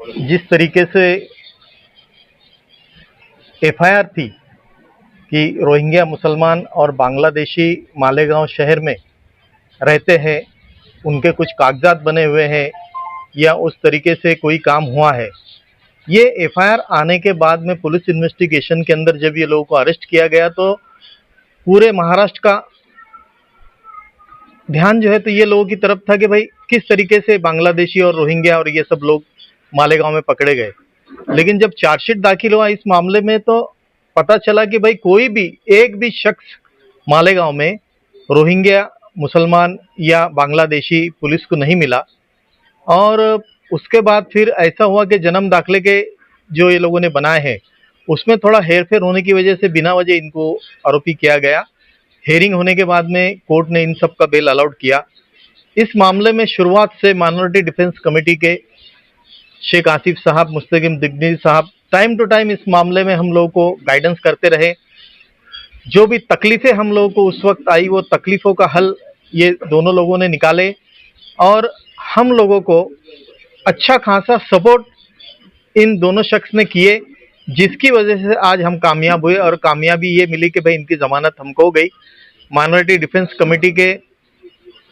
जिस तरीके से एफआईआर थी कि रोहिंग्या मुसलमान और बांग्लादेशी मालेगांव शहर में रहते हैं, उनके कुछ कागजात बने हुए हैं या उस तरीके से कोई काम हुआ है, ये एफआईआर आने के बाद में पुलिस इन्वेस्टिगेशन के अंदर जब ये लोगों को अरेस्ट किया गया तो पूरे महाराष्ट्र का ध्यान जो है तो ये लोगों की तरफ था कि भाई किस तरीके से बांग्लादेशी और रोहिंग्या और ये सब लोग मालेगांव में पकड़े गए। लेकिन जब चार्जशीट दाखिल हुआ इस मामले में तो पता चला कि भाई कोई भी एक भी शख्स मालेगांव में रोहिंग्या मुसलमान या बांग्लादेशी पुलिस को नहीं मिला। और उसके बाद फिर ऐसा हुआ कि जन्म दाखिले के जो ये लोगों ने बनाए हैं उसमें थोड़ा हेरफेर होने की वजह से बिना वजह इनको आरोपी किया गया। हेयरिंग होने के बाद में कोर्ट ने इन सब का बेल अलाउड किया। इस मामले में शुरुआत से माइनॉरिटी डिफेंस कमेटी के शेख आसिफ साहब, मुस्तकिम दिग्नी साहब टाइम टू टाइम इस मामले में हम लोगों को गाइडेंस करते रहे। जो भी तकलीफें हम लोगों को उस वक्त आई वो तकलीफों का हल ये दोनों लोगों ने निकाले और हम लोगों को अच्छा खासा सपोर्ट इन दोनों शख्स ने किए, जिसकी वजह से आज हम कामयाब हुए। और कामयाबी ये मिली कि भाई इनकी जमानत हमको हो गई। माइनॉरिटी डिफेंस कमेटी के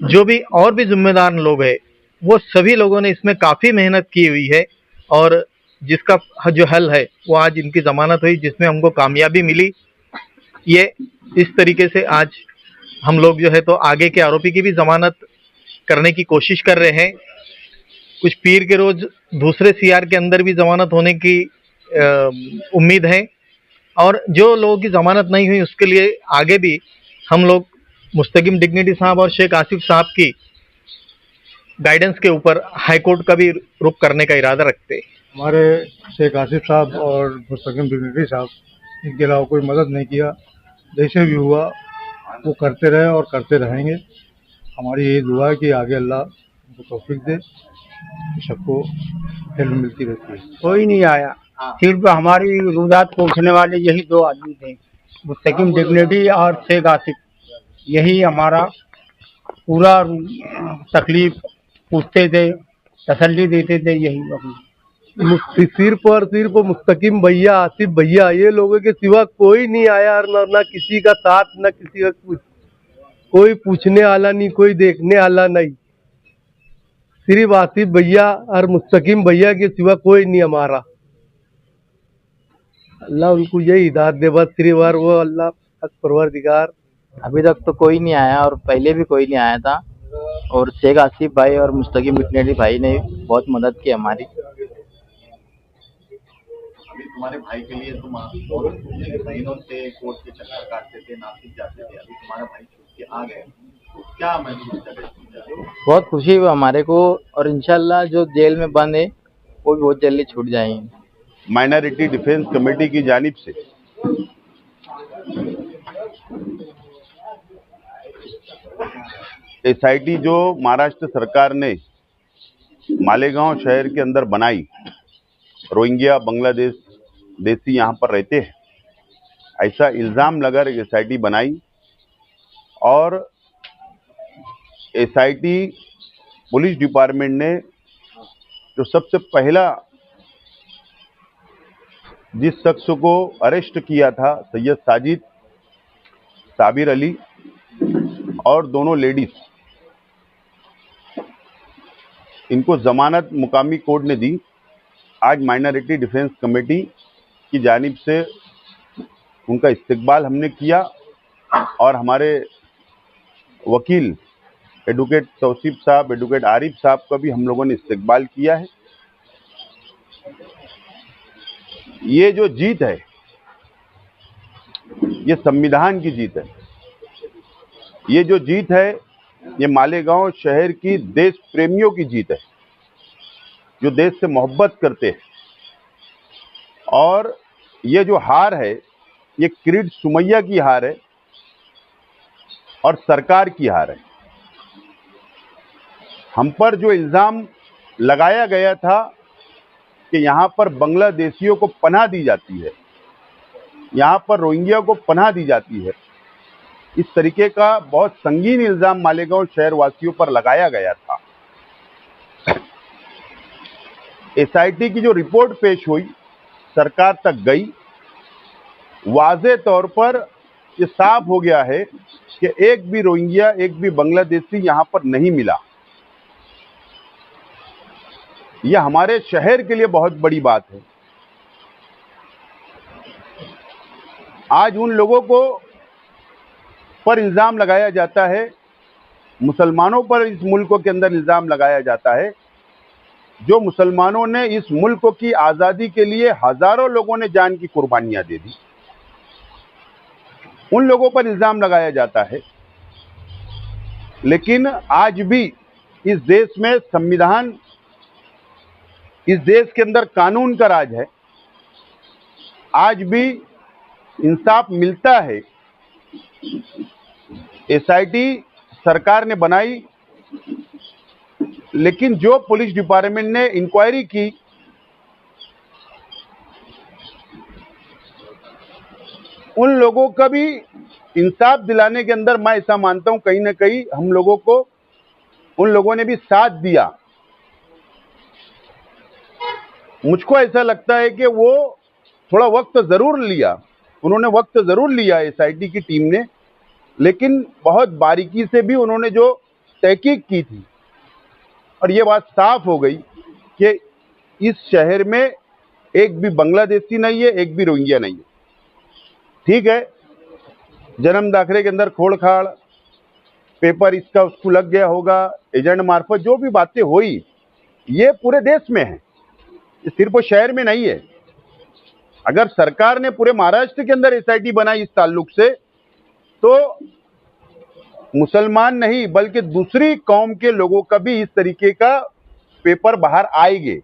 जो भी और भी जिम्मेदार लोग हैं वो सभी लोगों ने इसमें काफ़ी मेहनत की हुई है और जिसका जो हल है वो आज इनकी ज़मानत हुई, जिसमें हमको कामयाबी मिली। ये इस तरीके से आज हम लोग जो है तो आगे के आरोपी की भी ज़मानत करने की कोशिश कर रहे हैं। कुछ पीर के रोज दूसरे सीआर के अंदर भी ज़मानत होने की उम्मीद है और जो लोगों की ज़मानत नहीं हुई उसके लिए आगे भी हम लोग मुस्तकिम डिग्निटी साहब और शेख आसिफ साहब की गाइडेंस के ऊपर हाई कोर्ट का भी रुख करने का इरादा रखते हैं। हमारे शेख आसिफ साहब और मुस्तकिम डिग्निटी साहब इनके अलावा कोई मदद नहीं किया। जैसे भी हुआ वो करते रहे और करते रहेंगे। हमारी यही दुआ है कि आगे अल्लाह उनको तौफीक दे, सबको हेल्प मिलती रहती है। कोई नहीं आया, सिर्फ हमारी रुदात पूछने वाले यही दो आदमी थे, मुस्तकिम डिग्निटी और शेख आसिफ। यही हमारा पूरा तकलीफ पूछते थे, तसल्ली देते थे। यही सिर्फ मुस्तकिम भैया, आसिफ भैया, ये लोगों के सिवा कोई नहीं आया और ना किसी का साथ, ना किसी का कुछ, कोई पूछने वाला नहीं, कोई देखने वाला नहीं। सिर्फ आसिफ भैया और मुस्तकिम भैया के सिवा कोई नहीं हमारा। अल्लाह उनको यही हिदायत दे बस, सिर्फ और वो अल्लाह परवरदिगार। अभी तक तो कोई नहीं आया और पहले भी कोई नहीं आया था और शेख आसिफ भाई और मुस्तकिम डिग्निटी भाई ने बहुत मदद की हमारी। अभी तुम्हारे भाई के लिए तुम बहुत महीनों से कोर्ट के चक्कर काटते थे, नासिक जाते थे, अभी तुम्हारा भाई छूट के आ गए, तो क्या महसूस कर रहे हो? बहुत खुशी हुई हमारे को और इंशाल्लाह जो जेल में बंद है वो भी बहुत जल्दी छूट जाएंगे। माइनॉरिटी डिफेंस कमेटी की जानिब से एसआईटी जो महाराष्ट्र सरकार ने मालेगांव शहर के अंदर बनाई, रोहिंग्या बांग्लादेश देसी यहाँ पर रहते हैं ऐसा इल्ज़ाम लगा एसआईटी बनाई और एसआईटी पुलिस डिपार्टमेंट ने जो सबसे पहला जिस शख्स को अरेस्ट किया था, सैयद साजिद, साबिर अली और दोनों लेडीज, इनको जमानत मुकामी कोर्ट ने दी। आज माइनॉरिटी डिफेंस कमेटी की जानिब से उनका इस्तकबाल हमने किया और हमारे वकील एडवोकेट तौसीफ साहब, एडवोकेट आरिफ साहब का भी हम लोगों ने इस्तकबाल किया है। ये जो जीत है ये संविधान की जीत है। ये जो जीत है ये मालेगांव शहर की देश प्रेमियों की जीत है जो देश से मोहब्बत करते हैं। और ये जो हार है ये किरीट सुमैया की हार है और सरकार की हार है। हम पर जो इल्ज़ाम लगाया गया था कि यहाँ पर बांग्लादेशियों को पनाह दी जाती है, यहाँ पर रोहिंग्या को पनाह दी जाती है, इस तरीके का बहुत संगीन इल्ज़ाम मालेगांव शहर वासियों पर लगाया गया था। एसआईटी की जो रिपोर्ट पेश हुई सरकार तक गई, वाज़े तौर पर ये साफ हो गया है कि एक भी रोहिंग्या, एक भी बांग्लादेशी यहां पर नहीं मिला। यह हमारे शहर के लिए बहुत बड़ी बात है। आज उन लोगों को पर इल्जाम लगाया जाता है, मुसलमानों पर इस मुल्क के अंदर इल्जाम लगाया जाता है, जो मुसलमानों ने इस मुल्क की आज़ादी के लिए हजारों लोगों ने जान की कुर्बानियां दे दी, उन लोगों पर इल्जाम लगाया जाता है। लेकिन आज भी इस देश में संविधान, इस देश के अंदर कानून का राज है। आज भी इंसाफ मिलता है। एसआईटी सरकार ने बनाई, लेकिन जो पुलिस डिपार्टमेंट ने इंक्वायरी की, उन लोगों का भी इंसाफ दिलाने के अंदर मैं ऐसा मानता हूं कहीं ना कहीं हम लोगों को, उन लोगों ने भी साथ दिया। मुझको ऐसा लगता है कि वो थोड़ा वक्त जरूर लिया, उन्होंने वक्त जरूर लिया एसआईटी की टीम ने, लेकिन बहुत बारीकी से भी उन्होंने जो तहकीक की थी, और ये बात साफ हो गई कि इस शहर में एक भी बांग्लादेशी नहीं है, एक भी रोहिंग्या नहीं है। ठीक है, जन्म दाखिले के अंदर खोड़-खाड़, पेपर इसका उसको लग गया होगा, एजेंट मार्फत जो भी बातें हुई, ये पूरे देश में है, सिर्फ वो शहर में नहीं है। अगर सरकार ने पूरे महाराष्ट्र के अंदर एसआईटी बनाई इस ताल्लुक से, तो मुसलमान नहीं बल्कि दूसरी कौम के लोगों का भी इस तरीके का पेपर बाहर आएंगे,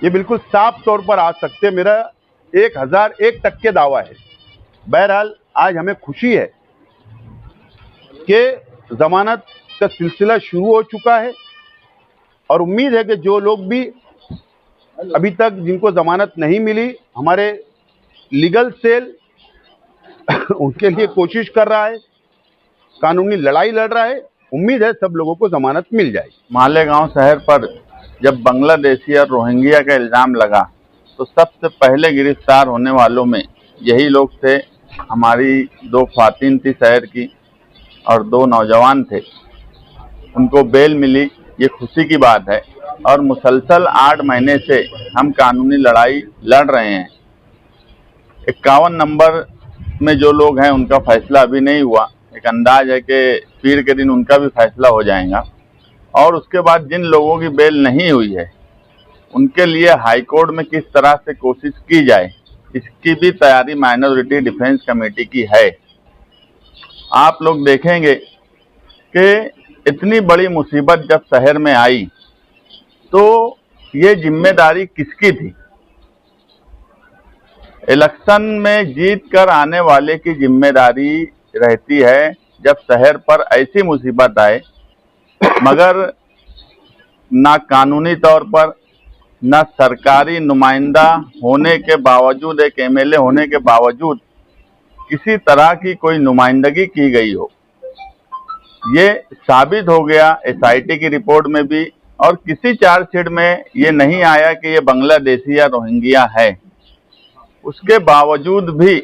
ये बिल्कुल साफ तौर पर आ सकते, मेरा 1001% दावा है। बहरहाल आज हमें खुशी है कि जमानत का सिलसिला शुरू हो चुका है, और उम्मीद है कि जो लोग भी अभी तक जिनको जमानत नहीं मिली, हमारे लीगल सेल उनके लिए कोशिश कर रहा है, कानूनी लड़ाई लड़ रहा है। उम्मीद है सब लोगों को जमानत मिल जाएगी। मालेगांव शहर पर जब बांग्लादेशी और रोहिंग्या का इल्जाम लगा तो सबसे पहले गिरफ्तार होने वालों में यही लोग थे। हमारी 2 ख्वातीन थी शहर की और 2 नौजवान थे, उनको बेल मिली, ये खुशी की बात है। और मुसलसल 8 महीने से हम कानूनी लड़ाई लड़ रहे हैं। 51 नंबर में जो लोग हैं उनका फैसला अभी नहीं हुआ, एक अंदाज है कि पीर के दिन उनका भी फैसला हो जाएगा। और उसके बाद जिन लोगों की बेल नहीं हुई है उनके लिए हाई कोर्ट में किस तरह से कोशिश की जाए, इसकी भी तैयारी माइनॉरिटी डिफेंस कमेटी की है। आप लोग देखेंगे कि इतनी बड़ी मुसीबत जब शहर में आई तो ये जिम्मेदारी किसकी थी? इलेक्शन में जीत कर आने वाले की जिम्मेदारी रहती है जब शहर पर ऐसी मुसीबत आए, मगर ना कानूनी तौर पर, ना सरकारी नुमाइंदा होने के बावजूद, एक एमएलए होने के बावजूद किसी तरह की कोई नुमाइंदगी की गई हो। ये साबित हो गया एसआईटी की रिपोर्ट में भी, और किसी चार्जशीट में ये नहीं आया कि ये बांग्लादेशी या रोहिंग्या है। उसके बावजूद भी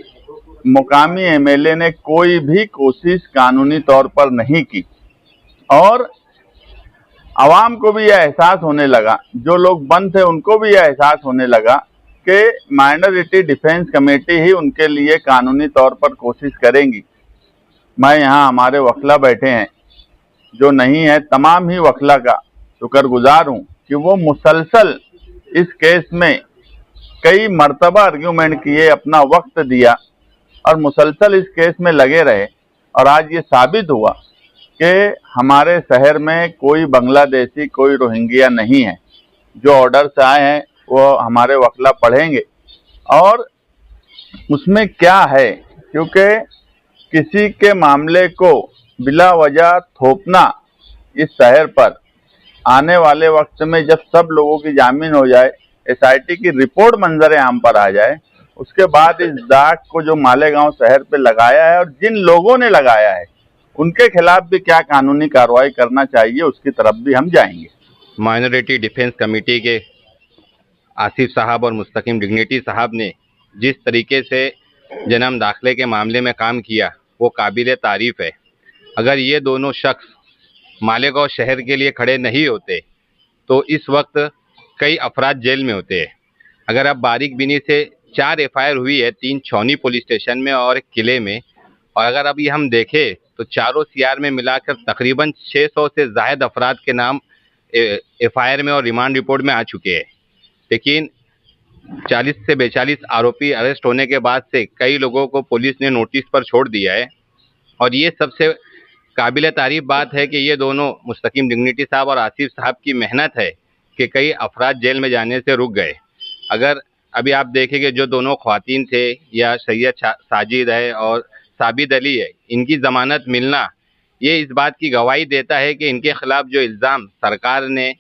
मुकामी एमएलए ने कोई भी कोशिश कानूनी तौर पर नहीं की, और आवाम को भी यह एहसास होने लगा, जो लोग बंद थे उनको भी यह एहसास होने लगा कि माइनॉरिटी डिफेंस कमेटी ही उनके लिए कानूनी तौर पर कोशिश करेंगी। मैं यहाँ, हमारे वकला बैठे हैं जो नहीं है, तमाम ही वकला का शुक्रगुजार हूँ कि वो मुसलसल इस केस में कई मर्तबा आर्ग्यूमेंट किए, अपना वक्त दिया और मुसलसल इस केस में लगे रहे। और आज ये साबित हुआ कि हमारे शहर में कोई बांग्लादेशी, कोई रोहिंग्या नहीं है। जो ऑर्डर्स आए हैं वो हमारे वकला पढ़ेंगे और उसमें क्या है, क्योंकि किसी के मामले को बिला वजह थोपना इस शहर पर आने वाले वक्त में, जब सब लोगों की जामीन हो जाए, एसआईटी की रिपोर्ट मंजर आम पर आ जाए, उसके बाद इस दाग को जो मालेगांव शहर पे लगाया है और जिन लोगों ने लगाया है उनके खिलाफ भी क्या कानूनी कार्रवाई करना चाहिए, उसकी तरफ भी हम जाएंगे। माइनॉरिटी डिफेंस कमेटी के आसिफ साहब और मुस्तकीम डिग्निटी साहब ने जिस तरीके से जन्म दाखिले के मामले में काम किया वो काबिल तारीफ़ है। अगर ये दोनों शख्स मालेगांव शहर के लिए खड़े नहीं होते तो इस वक्त कई अफराद जेल में होते हैं। अगर आप बारीक बीनी से 4 एफआईआर हुई है, 3 छौनी पुलिस स्टेशन में और एक किले में, और अगर अभी हम देखें तो चारों सीआर में मिलाकर तकरीबन 600 से ज़ायद अफराद के नाम एफआईआर में और रिमांड रिपोर्ट में आ चुके हैं। लेकिन 40 से 42 आरोपी अरेस्ट होने के बाद से कई लोगों को पुलिस ने नोटिस पर छोड़ दिया है। और ये सबसे काबिल तारीफ बात है कि ये दोनों मुस्तकीम डिग्निटी साहब और आसिफ साहब की मेहनत है कि कई अफराद जेल में जाने से रुक गए। अगर अभी आप देखेंगे जो दोनों ख्वातीन थे, या सैयद साजिद है और साबिद अली है, इनकी ज़मानत मिलना ये इस बात की गवाही देता है कि इनके खिलाफ जो इल्ज़ाम सरकार ने,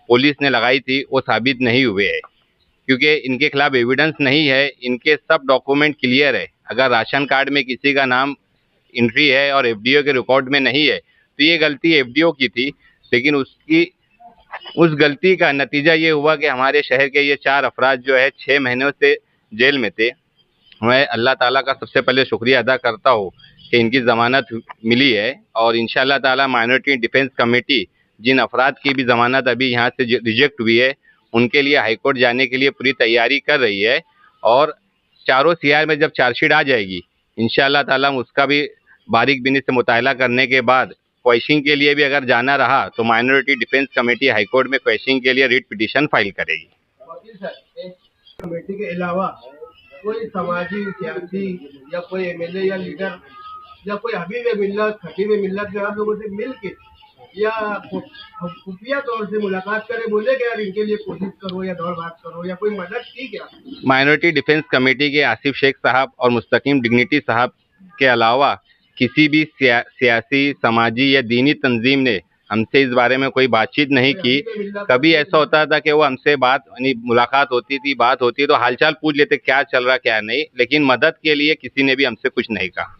पुलिस ने लगाई थी वो साबित नहीं हुए हैं, क्योंकि इनके खिलाफ एविडेंस नहीं है। इनके सब डॉक्यूमेंट क्लियर है। अगर राशन कार्ड में किसी का नाम एंट्री है और एफडीओ के रिकॉर्ड में नहीं है तो ये गलती एफडीओ की थी, लेकिन उस गलती का नतीजा ये हुआ कि हमारे शहर के ये 4 अफराद जो है 6 महीनों से जेल में थे। मैं अल्लाह ताला का सबसे पहले शुक्रिया अदा करता हूँ कि इनकी ज़मानत मिली है, और इंशाअल्लाह ताला माइनॉरिटी डिफेंस कमेटी जिन अफराद की भी ज़मानत अभी यहाँ से रिजेक्ट हुई है उनके लिए हाई कोर्ट जाने के लिए पूरी तैयारी कर रही है। और चारों सीआर में जब चार्जशीट आ जाएगी इंशाअल्लाह ताला उसका भी बारीक बीनी से मुताला करने के बाद क्वेश्चनिंग के लिए भी अगर जाना रहा तो minority defence committee high court में क्वेश्चनिंग के लिए रिट पिटीशन फाइल करेगी। कमेटी के अलावा कोई समाजी, सियासी या कोई एमएलए या लीडर या कोई हबीब मिल्लत, खतीब मिल्लत ने आप लोगों से मिल के या खुफिया तौर से मुलाकात करे, बोले कि यार इनके लिए कोशिश करो या दौड़ भाग करो या कोई मदद की क्या? माइनॉरिटी डिफेंस कमेटी के आसिफ शेख साहब और मुस्तकीम डिग्निटी साहब के अलावा किसी भी सियासी, समाजी या दीनी तंजीम ने हमसे इस बारे में कोई बातचीत नहीं की। कभी ऐसा होता था कि वो हमसे मुलाकात होती थी, बात होती तो हालचाल पूछ लेते क्या चल रहा क्या नहीं, लेकिन मदद के लिए किसी ने भी हमसे कुछ नहीं कहा।